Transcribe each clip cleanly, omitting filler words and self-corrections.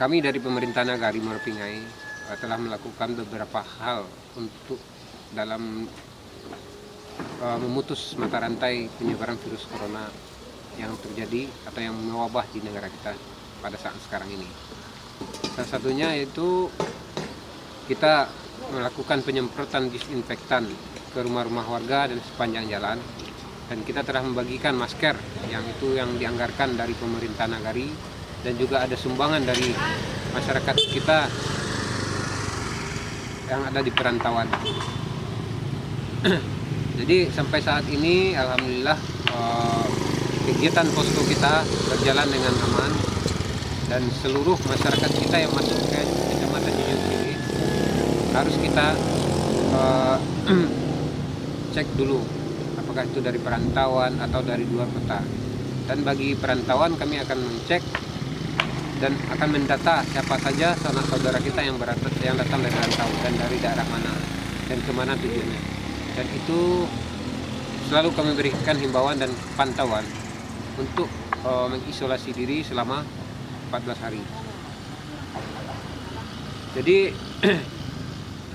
Kami dari pemerintah Nagari Moropingai telah melakukan beberapa hal untuk dalam memutus mata rantai penyebaran virus corona yang terjadi atau yang mewabah di negara kita pada saat sekarang ini. Salah satunya yaitu kita melakukan penyemprotan disinfektan ke rumah-rumah warga dan sepanjang jalan, dan kita telah membagikan masker yang dianggarkan dari pemerintah Nagari, dan juga ada sumbangan dari masyarakat kita yang ada di perantauan. Jadi sampai saat ini alhamdulillah kegiatan posko kita berjalan dengan aman, dan seluruh masyarakat kita yang masuk ke Kecamatan Jujung ini harus kita cek dulu apakah itu dari perantauan atau dari luar kota. Dan bagi perantauan kami akan mengecek dan akan mendata siapa saja sanak saudara kita yang datang dari rantau dan dari daerah mana dan kemana tujuannya. Dan itu selalu kami berikan himbauan dan pantauan untuk mengisolasi diri selama 14 hari. Jadi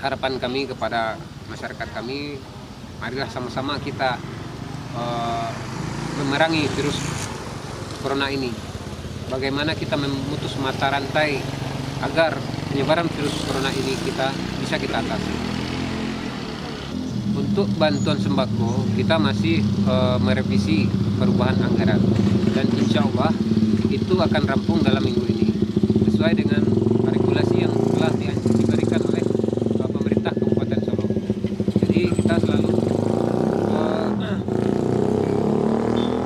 harapan kami kepada masyarakat kami, marilah sama-sama kita memerangi virus corona ini. Bagaimana kita memutus mata rantai agar penyebaran virus corona ini bisa kita atasi. Untuk bantuan sembako kita masih merevisi perubahan anggaran, dan insya Allah itu akan rampung dalam minggu ini sesuai dengan regulasi yang telah diberikan oleh pemerintah Kabupaten Solo. Jadi kita selalu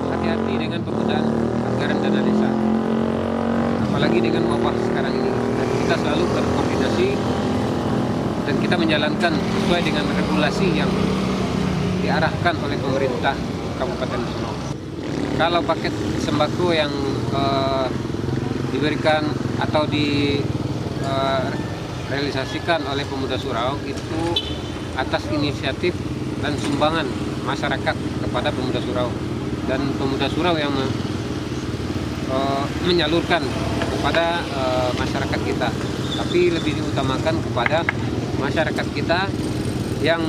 hati-hati dengan penggunaan anggaran dana desa, apalagi dengan wabah sekarang ini. Dan kita selalu berkoordinasi dan kita menjalankan sesuai dengan regulasi yang diarahkan oleh pemerintah Kabupaten Solo. Kalau paket sembako yang diberikan atau direalisasikan oleh Pemuda Surau itu atas inisiatif dan sumbangan masyarakat kepada Pemuda Surau, dan Pemuda Surau yang menyalurkan kepada masyarakat kita, tapi lebih diutamakan kepada masyarakat kita yang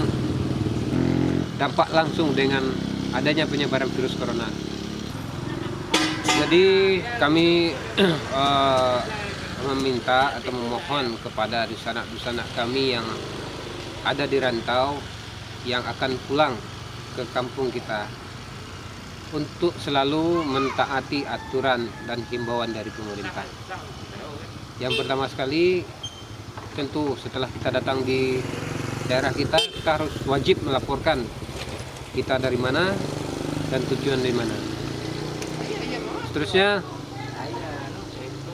dampak langsung dengan adanya penyebaran virus corona. Jadi kami meminta atau memohon kepada dusanak-dusanak kami yang ada di rantau yang akan pulang ke kampung kita untuk selalu mentaati aturan dan himbauan dari pemerintah. Yang pertama sekali, tentu setelah kita datang di daerah kita harus wajib melaporkan kita dari mana dan tujuan dari mana. Seterusnya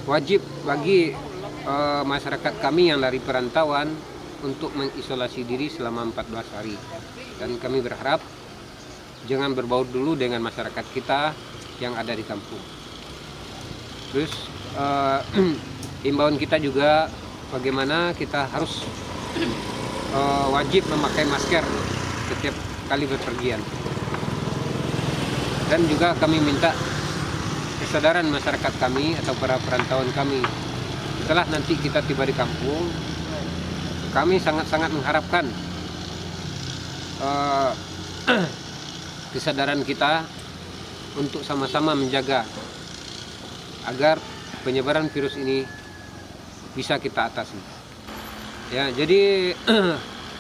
wajib bagi masyarakat kami yang dari perantauan untuk mengisolasi diri selama 14 hari. Dan kami berharap jangan berbaur dulu dengan masyarakat kita yang ada di kampung. Terus himbauan kita juga bagaimana kita harus wajib memakai masker setiap kali berpergian. Dan juga kami minta kesadaran masyarakat kami atau para perantauan kami, setelah nanti kita tiba di kampung, kami sangat-sangat mengharapkan kesadaran kita untuk sama-sama menjaga agar penyebaran virus ini bisa kita atasi. Ya, jadi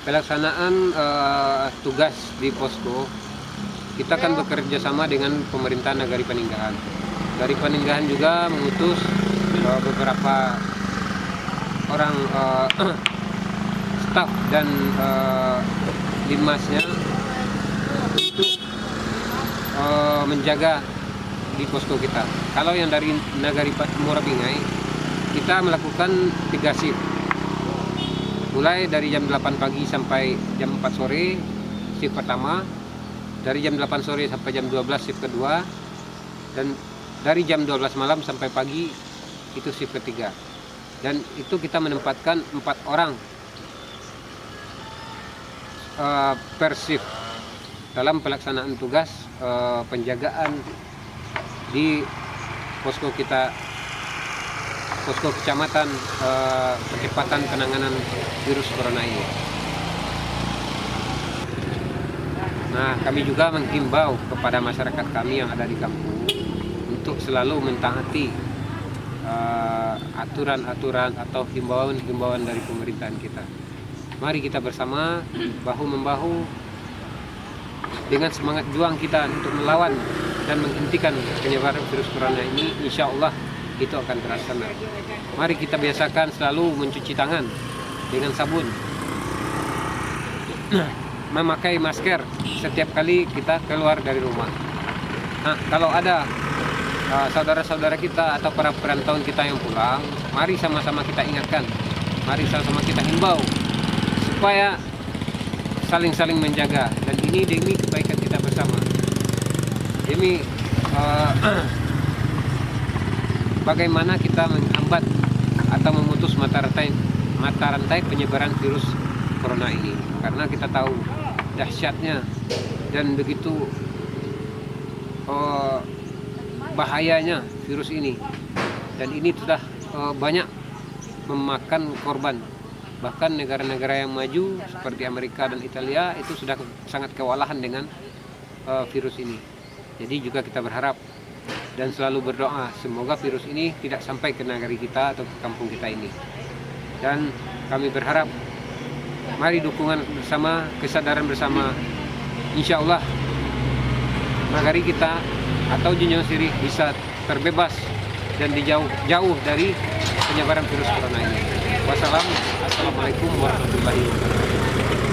pelaksanaan tugas di posko kita akan bekerja sama dengan pemerintah Nagari Paninggahan. Dari Paninggahan juga mengutus beberapa orang staf dan limasnya untuk menjaga di posko kita. Kalau yang dari Nagari Moropingai, kita melakukan 3 shift. Mulai dari jam 8 pagi sampai jam 4 sore shift pertama, dari jam 8 sore sampai jam 12 shift kedua, dan dari jam 12 malam sampai pagi itu shift ketiga. Dan itu kita menempatkan 4 orang per shift dalam pelaksanaan tugas penjagaan di posko kita posko kecamatan percepatan penanganan virus corona ini. Nah, kami juga menghimbau kepada masyarakat kami yang ada di kampung untuk selalu mentaati aturan-aturan atau himbauan-himbauan dari pemerintahan kita. Mari kita bersama bahu-membahu dengan semangat juang kita untuk melawan dan menghentikan penyebaran virus corona ini. Insya Allah itu akan terlaksana. Mari kita biasakan selalu mencuci tangan dengan sabun, memakai masker setiap kali kita keluar dari rumah. Nah, kalau ada saudara-saudara kita atau para perantauan kita yang pulang, mari sama-sama kita ingatkan, mari sama-sama kita himbau supaya saling-saling menjaga, dan ini demi kebaikan kita bersama, demi bagaimana kita menghambat atau memutus mata rantai penyebaran virus corona ini, karena kita tahu dahsyatnya dan begitu bahayanya virus ini, dan ini sudah banyak memakan korban. Bahkan negara-negara yang maju seperti Amerika dan Italia itu sudah sangat kewalahan dengan virus ini. Jadi juga kita berharap dan selalu berdoa semoga virus ini tidak sampai ke negeri kita atau ke kampung kita ini. Dan kami berharap mari dukungan bersama, kesadaran bersama, insya Allah negeri kita atau Junjung Sirih bisa terbebas dan jauh dari penyebaran virus corona ini. Wassalamualaikum warahmatullahi wabarakatuh.